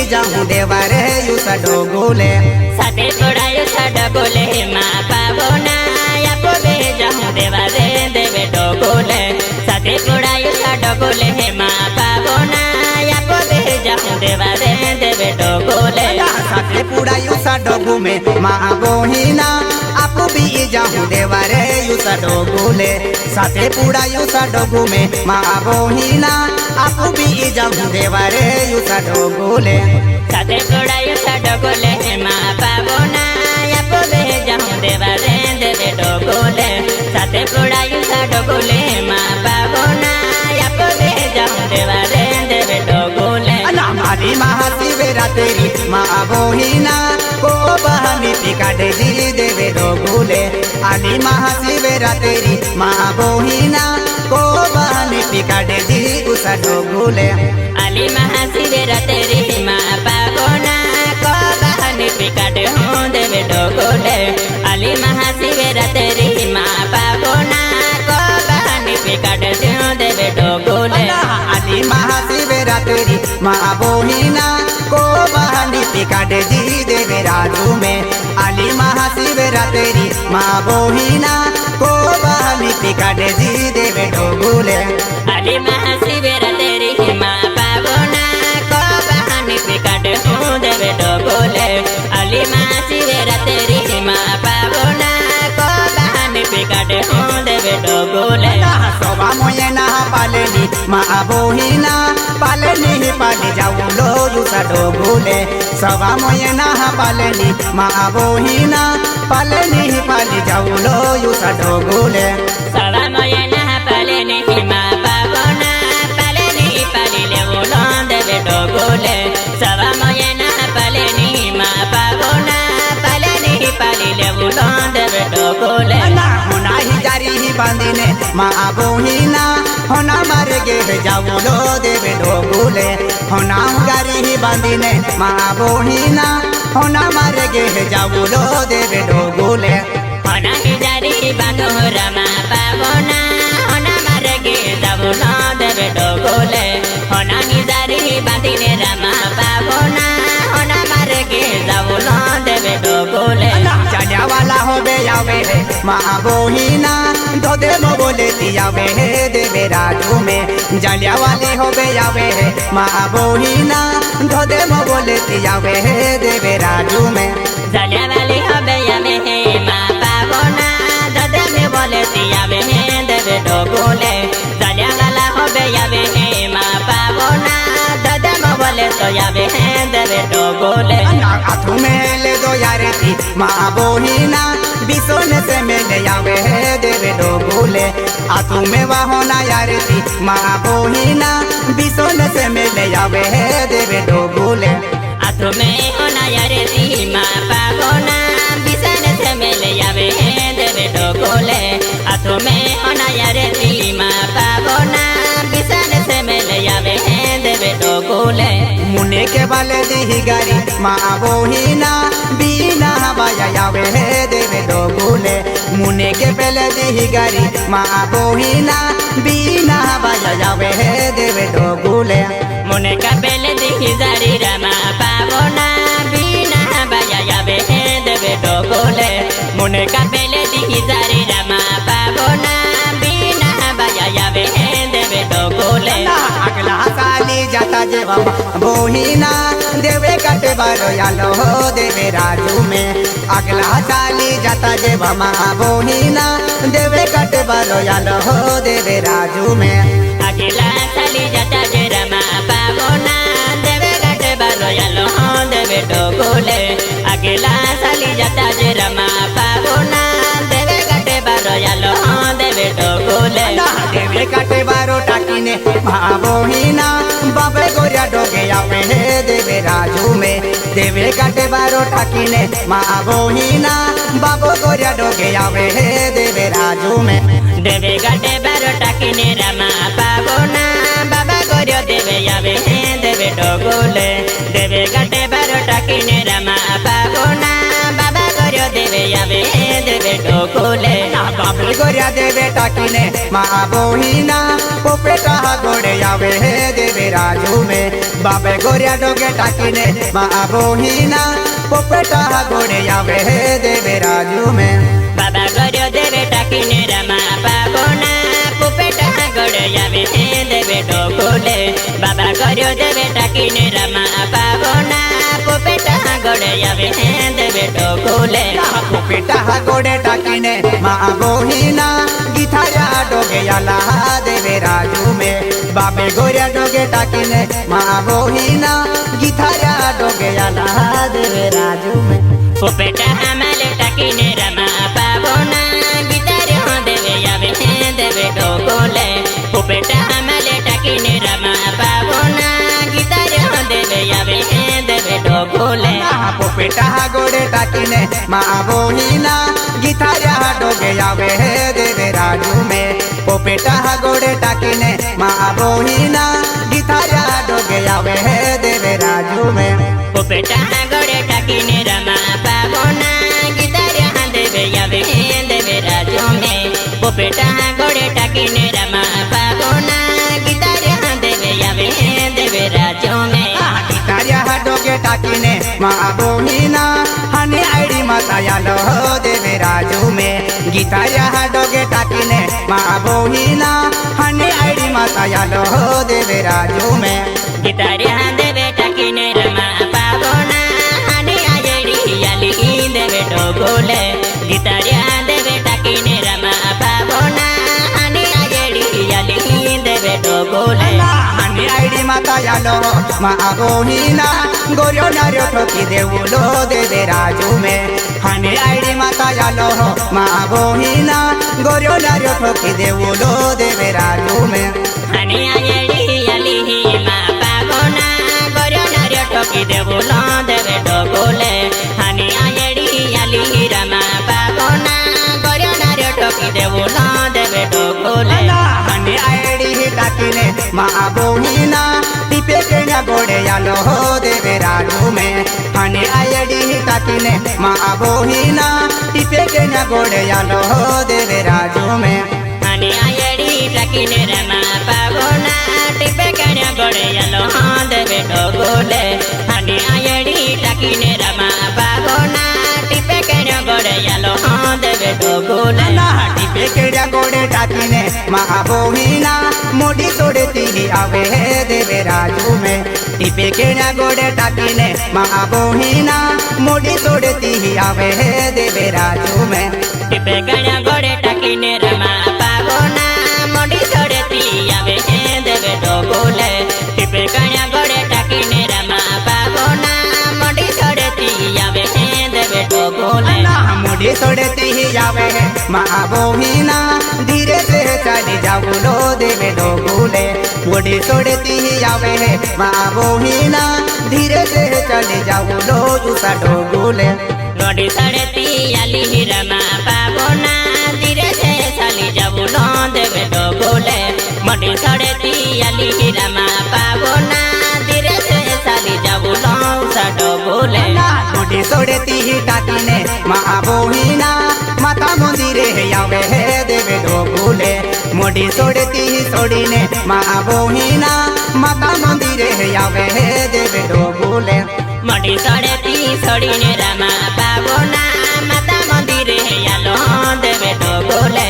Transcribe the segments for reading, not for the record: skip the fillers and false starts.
जाऊं देवारे युसा डोगोले साथे थोड़ा युसा डोगोले माँ पावना या पोबे जाऊं देवारे देवे डोगोले साथे थोड़ा युसा डोगोले माँ पावना या पोबे जाऊं देवारे देवे डोगोले साथे पूरा युसा डोगू में माँ बोहिना आपू भी जाऊं देवारे युसा डोगोले साथे पूरा युसा डोगू में माँ बोहिना आपू भी जाऊं देवारे युसा डोगोले साथे थोड़ा युसा डोगोले माँ पावना या पोबे जाऊं देवारे देवे डोगोले साथे थोड़ा युसा डोगोले माँ पावना या पोबे जाऊं देवारे देवे डोगोले हमारी महाशिवरात्रि माँ बोहिना को बहनी पिकाटे जी देवे डोगोले आली महाशिवरात्रि माँ बोहिना को बहनी पिकाटे जी उसा डोगोले आली महाशिवरात्रि माँ पावना को बहनी पिकाटे हूँ देवे डोगोले आली महाशिवरात्रि माँ पावना को बहनी पिकाटे हूँ देवे डोगोले आली महाशिवरात्रि माँ बोहिना को बहनी पिकाटे जी देवे राजू में आली महाशिवरात्रि माँ बोहिना को बहनी पिकाटे जी देवे डोगोले आली महाशिवरात्रि माँ पावना को बहनी पिकाटे हूँ देवे डोगोले आली महाशिवरात्रि माँ पावना को बहनी पिकाटे हूँ देवे डोगोले सवा मोये ना पालनी माँ बोहिना पालनी पाली जाऊं लो युसा डोगोले सवा मोये ना पालनी माँ बोहिना पालनी पाली जाऊं लो युसा डोगोले सवा मोये ना पालनी माँ पावना पालनी पाली लेवो लो देवे डोगोले सवा मोये ना पालनी माँ पावना पालनी पाली लेवो लो देवे डोगोले होना ही जारी ही बांधीने माँ बोहिना होना मारे गे जाऊं लो देवे डोगोले होना गारी ही बांधीने माँ बोहिना होना मारे गे जाऊं लो देवे डोगोले होना ही जारी बांधो रमा पावना होना मारे गे जाऊं लो देवे डोगोले होना ही जारी बांधीने रमा पावना होना मारे गे जाऊं लो देवे डोगोले चढ़िया वाला हो बे आवे है माँ बोहिना दो दे मो बोले आवे है देवे राजू में जलिया वाले हो बे आवे है माँ बोहिना दो दे मो बोले आवे है देवे राजू में जलिया वाले हो बे आवे है माँ पावना दो दे में बोले आवे है देवे डोगोले जलिया वाला हो बे आवे है माँ पावना दो दे में बोले आवे है देवे डोगोले हाथों में ले दो यार थी माँ बोहिना बिसोने से मिले आवे है देवे डोगोले हाथों में होना यार थी माँ बोहिना बिसोने से मिले आवे है देवे डोगोले हाथों में होना यार थी माँ पावना बिसोने से मिले आवे है देवे डोगोले हाथों में होना यार थी माँ पावना बिसोने से मिले आवे है देवे डोगोले मुने के बाले दी गारी माँ बोहिना बीना बाया आवे है देवे डोगोले मुने के पहले दी गारी माँ बोहिना बीना बाया आवे है देवे डोगोले मुने का पहले दी गारी रमा पावना बीना बाया आवे है देवे डोगोले मुने का पहले दी गारी रमा पावना बीना बाया आवे है देवे डोगोले अगला साली जाता जेवा बोहिना देवे कटे बारो यालो हो देवे राजू में अगला साली जाता जेवा बोहिना देवे कटे बारो यालो हो देवे राजू में अगला साली जाता जे रमा पावना देवे कटे बारो यालो हो देवे डोगोले अगला साली जाता जे रमा पावना देवे कटे बारो यालो हो देवे डोगोले देवे कटे बारो टाकीने माँ बोहिना बाबे गोरिया डोगे आवे है देवे राजू में देवे कटे बारो टाकीने माँ बोहिना बाबो गोरिया डोगे आवे है देवे राजू में देवे कटे बारो टाकीने रमा पावना बाबा गोरियो देवे आवे है देवे डोगोले देवे कटे बारो टाकीने रमा पावना बाबा गोरियो देवे आवे है देवे देवे डोकोले बाबे गोरिया देवे टाकिने माँ बोहिना पोपेटा गोड़े आवे हे देवे राजू में बाबे गोरिया डोगे टाकिने माँ बोहिना पोपेटा गोड़े आवे हे देवे राजू में बाबा गोरियो देवे टाकिने रमा पावना पोपेटा गोड़े आवे हे देवे डोकोले बाबा गोरियो देवे टाकिने रमा पावना पोपेटा गोड़े आवे हे देवे डोकोले पोपेटा गोड़े टाकिने माँ बोहिना गिथाया डोगे आला देवे राजू में बाबे गोरिया डोगे टाकिने माँ बोहिना गिथाया डोगे आला देवे राजू में पोपेटा हमाले टाकिने रमा पावना गिटारे हो देवे आवे हे देवे डोकोले पोपेटा हमाले टाकिने रमा पावना गिटारे हो देवे आवे हे देवे डोकोले पोपेटा गोड़े टाकिने माँ बोहिना गिथाया डोगे आवे हे देवे राजू में पोपेटा गोड़े टाकिने माँ बोहिना गिथाया डोगे आवे हे देवे राजू में पोपेटा गोड़े टाकिने रमा पावना गिटारे हो देवे आवे हे देवे राजू में पोपेटा गोड़े टाकिने रमा पावना गिटारे हो देवे आवे हे देवे राजू में गिथाया डोगे टाकिने माँ बोहिना हने आईडी माताया लो देवे राजू में गिथाया डोगे टाकिने माँ बोहिना हने आईडी माताया लो देवे राजू में गिटारिया देवे टाकिने रमा पावना हने आजेड़ी याली देवे डोकोले गिटारिया देवे टाकिने रमा पावना हने आजेड़ी याली देवे डोकोले हने आईडी माताया लो माँ बोहिना गोरियो नारियो ठोकी देवुलो देवे राजू में हने आईडी माताया लो माँ बोहिना गोरियो नारियो ठोकी देवुलो देवे राजू में हने आजेड़ी याली मा पावना गोरियो नारियो ठोकी देवुलो देवे डोकोले हने आजेड़ी याली रमा पावना गोरियो नारियो ठोकी देवुलो देवे डोकोले हने आईडी टाकिने माँ बोहिना टिपे केन्या गोड़े आलो देवे राजू में हने आईडी टाकिने माँ बोहिना टिपे केन्या गोड़े आलो देवे राजू में हने आईडी टाकिने रमा पावना टिपे केन्या गोड़े आलो देवे डोकोले हने आईडी टाकिने रमा पावना टिपे केन्या गोड़े आलो देवे डोकोले टिपे केन्या गोड़े टाकिने माँ बोहिना मोड़ी सोड़ती ही आवे हे देवे राजू में टिपे केन्या गोड़े टाकिने माँ बोहिना मोड़ी सोड़ती ही आवे हे देवे राजू में टिपे केन्या गोड़े टाकिने रमा पावना मोड़ी सोड़ती आवे हे देवे डोकोले टिपे केन्या गोड़े टाकिने रमा पावना मोड़ी सोड़ती आवे हे देवे डोकोले मोड़ी सोड़ती ही आवे हे माँ बोहिना धीरे से चली जाऊ लो देवे डोगुले मोड़ी सोड़ती ही आवे है माँ बोहिना धीरे से चली जाऊ लो उसा डोगुले मोड़ी सोड़ती आली रमा पावना धीरे से चली जाऊ लो देवे डोगुले मोड़ी सोड़ती आली रमा पावना धीरे से चली जाऊ लो उसा डोगुले मोड़ी सोड़ती ही टाकिने माँ बोहिना माता मंदिरे आवे हे देवे डोगुले मोड़ी सोड़ती ही सोड़ीने माँ बोहिना माता मंदिरे आवे हे देवे डोगुले मोड़ी सोड़ती सोड़ीने रमा पावना माता मंदिरे आलो देवे डोगुले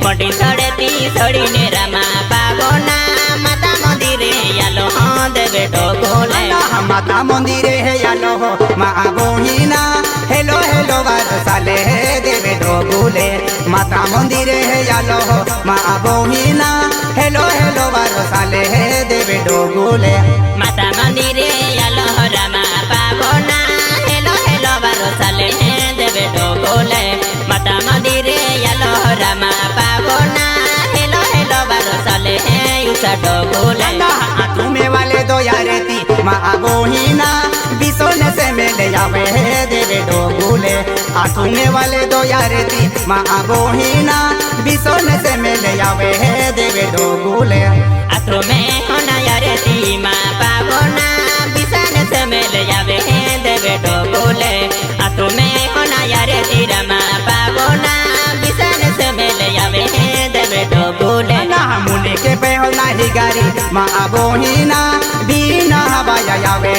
मोड़ी सोड़ती सोड़ीने रमा पावना माता मंदिरे आलो देवे डोगुले माता मंदिरे आलो माँ बोहिना हेलो हेलो साले हे देवे डोगुले माता मंदिरे आलो माँ बोहिना हेलो हेलो साले हे देवे डोगुले माता मंदिरे आलो रमा पावना हेलो हेलो साले हे देवे डोगुले माता मंदिरे आलो रमा पावना हेलो हेलो साले हे उसा डोगुले तुम्हें वाले दो यारेती माँ बोहिना बिसोन से मेले आवे हे देवे डोगुले तुम्हें वाले दो यारेती माँ बोहिना बिसोन से मेले आवे हे देवे डोगुले तुम्हें होना यारेती माँ पावना बिसन से मेले आवे हे देवे डोगुले तुम्हें होना यारेती रमा पावना मुने के पे हो नाही गारी माँ बोहिना बीना बाया यावे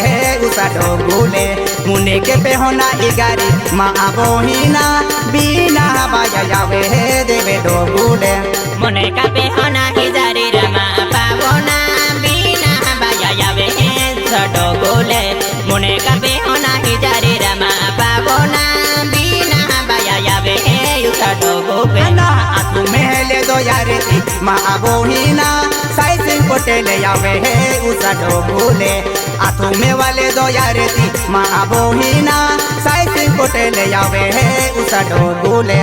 उसा डोगुले मुने के पे हो नाही गारी माँ बोहिना बीना बाया यावे देवे डोगुले मुने का पे हो नाही जारी रमा पावना बीना बाया यावे डोगुले मुने का पे हो नाही जारी रमा पावना बीना बाया यावे उसा डोगुले आतु मेले दो यारे थी माँ बोहिना साई सिंह पटेल यावे उसा डोगुले आतु में वाले दो यारे थी माँ बोहिना साई सिंह पटेल यावे उसा डोगुले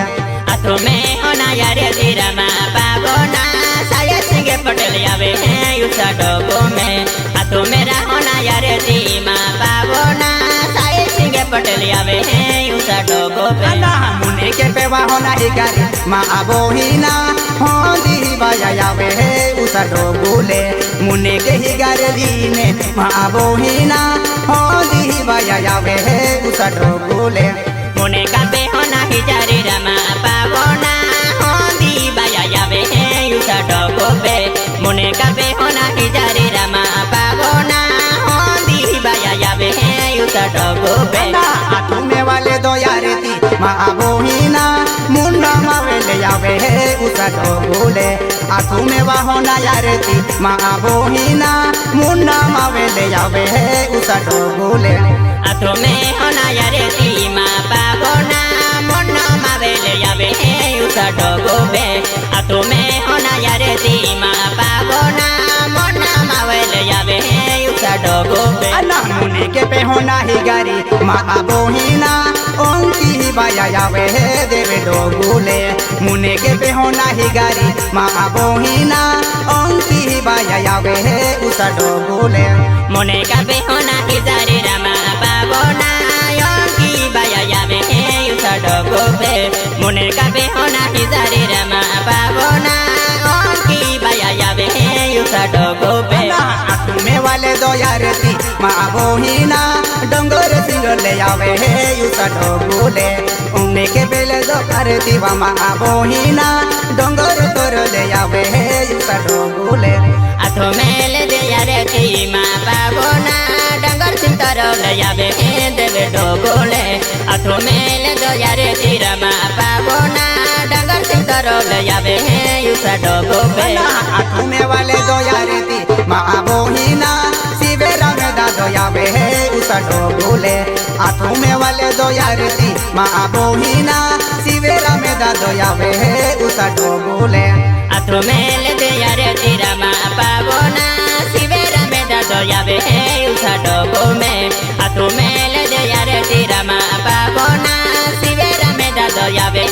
आतु में होना यारे थी रमा पावना साई सिंह पटेल यावे उसा डोगुले आतु मेरा होना यारे थी माँ पावना साई सिंह पटेल यावे उसा डोगुले मुने के पेवा होना ही गारी माँ बोहिना होंदी बाया यावे उसा डोगुले मुने के ही गारी ने माँ बोहिना होंदी बाया यावे उसा डोगुले मुने का पे होना ही जारी रमा पावना होंदी बाया यावे उसा डोगुले मुने का पे होना ही जारी रमा पावना होंदी बाया यावे उसा डोगुले आतु में वाले दो यारे थी माँ बोहिना मुन्ना मावेले यावे उसा डोगुले आतु में वाहोना यारे थी माँ बोहिना मुन्ना मावेले यावे उसा डोगुले आतु में होना यारे थी माँ पावना मुन्ना मावेले यावे उसा डोगुले आतु में होना यारे थी माँ पावना मुन्ना मावेले यावे उसा डोगुले मुने के पे होना ही गारी माँ बोहिना ओंती ही बाया यावे देवे डोगुले मुने के पे होना ही गारी माँ बोहिना ओंती ही बाया यावे उसा डोगुले मुने का पे होना ही जारी रमा पावना योंकी बाया यावे उसा डोगुले मुने का पे होना ही जारी रमा पावना योंकी बाया यावे उसा डोगुले आतु में वाले दो यारे थी माँ बोहिना डोंगर सिंगले यावे उसा डोगुले उन्ने के बेले दो करे थी माँ बोहिना डोंगर तोर ले यावे उसा डोगुले आथो मेले दे यारे थी माँ पावना डंगर सिंतरो ले यावे देवे डोगुले आथो मेले दो यारे थी रमा पावना डंगर सिंतरो ले यावे उसा डोगुले आतु में वाले दो यारे थी माँ बोहिना शिवेरा में दादो यावे उसा डोगुले आतु में वाले दो यारे थी माँ बोहिना शिवेरा में दादो यावे उसा डोगुले आथो मेले दे यारे थी रमा पावना शिवेरा में दादो यावे उसा डोगुले आथो मेले दे यारे थी रमा पावना शिवेरा में दादो यावे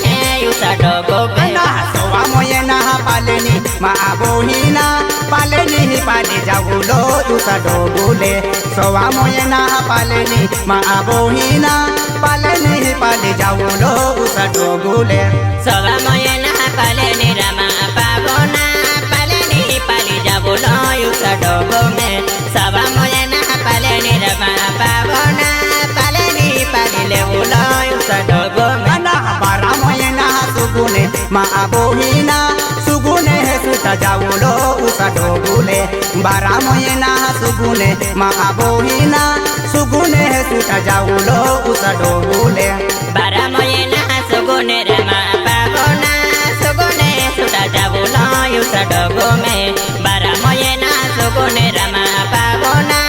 उसा डोगुले सोवा मोये नहा पालेनी माँ बोहिना पालेनी पानी जाऊलो उसा डोगुले सोवा मोये नहा पालेनी माँ बोहिना पालेनी पानी जाऊलो उसा डोगुले सवा मोये नहा पालेनी रमा पावना पालेनी पाली जाऊलो उसा डोगुले सवा मोये नहा पालेनी रमा पावना पालेनी पाली लेऊलो उसा डोगुले बारा मोये नहा सुगुने माँ बोहिना सुगुने सुता जाऊलो उसा डोगुले बारा मोये नहा सुगुने माँ बोहिना सुगुने सुता जाऊलो उसा डोगुले बारा मोये नहा सुगुने रमा पावना सुगुने सुता जाऊलो उसा डोगुले बारा मोये नहा सुगुने रमा पावना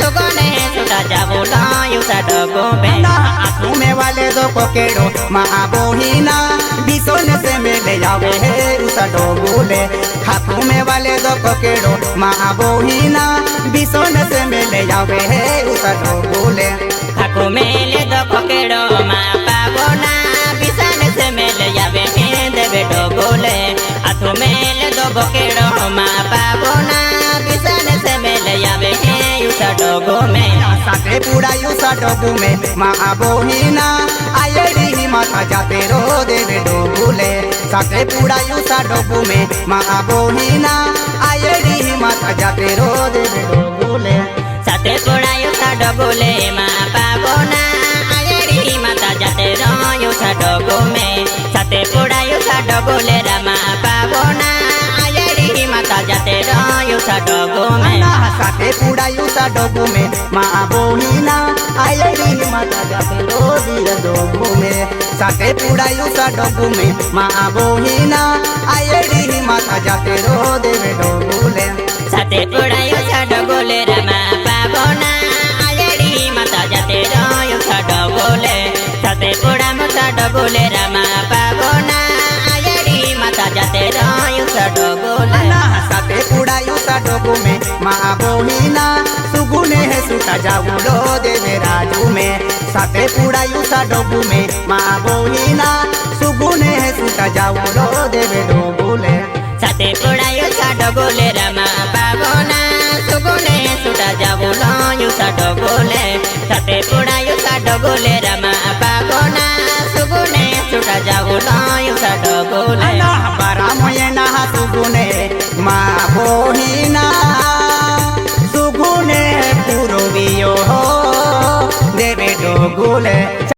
सुगुने सुता जाऊलो उसा डोगुले आँखों में वाले दो पकेड़ो माँ बोहिना बिसोन से मेले जावे उसा डोगुले हाथों में वाले दो पकेड़ो माँ बोहिना बिसोन से मेले जावे उसा डोगुले हाथों मेले दो पकेड़ो माँ पावना बिसन से मेले जावे देवे डोगुले हाथों मेले दो पकेड़ो माँ पावना बिसन से मेले जावे उसा डोगुले साथे पूरा उसा डोगुले माँ बोहिना आयड़ी माथा जाते रो देवे डोगुले साथे पूरा उसा डोगुले माँ बोहिना आयड़ी माथा जाते रो देवे डोगुले साथे पूरा उसा डोगुले माँ पावना आयड़ी माथा जाते रो उसा डोगुले साथे पूरा उसा डोगुले रमा पावना आयड़ी माथा डगो में साथे पुड़ायु सा डोगू में माँ बोहिना आयड़ी माता जाते रोदी डोगू में साथे पुड़ायु सा डोगू में माँ बोहिना आयड़ी माता जाते रो देवे डोगूले साथे पुड़ायु सा डगोले रमा पावना आयड़ी माता जाते रोयु सा डगोले साथे पुड़ा मुसा डगोले रमा पावना आयड़ी माता जाते रोयु सा डगोले साथे पुड़ायु सा डोगू में माँ बोहिना सुगुने है सुता जाऊ लो देवे राजू में साथे पुड़ायु सा डोगू में माँ बोहिना सुगुने है सुता जाऊ लो देवे डोगूले साथे पुड़ायु सा डगोले रमा पावना सुगुने सुटा जाऊ लोयु सा डगोले साथे पुड़ायु सा डगोले रमा पावना सुगुने सुटा जाऊ लोयु सा डगोले बारा मोये ना सुगुने माँ बोहिना सुगुने पुरोवियो देवे डोगूले।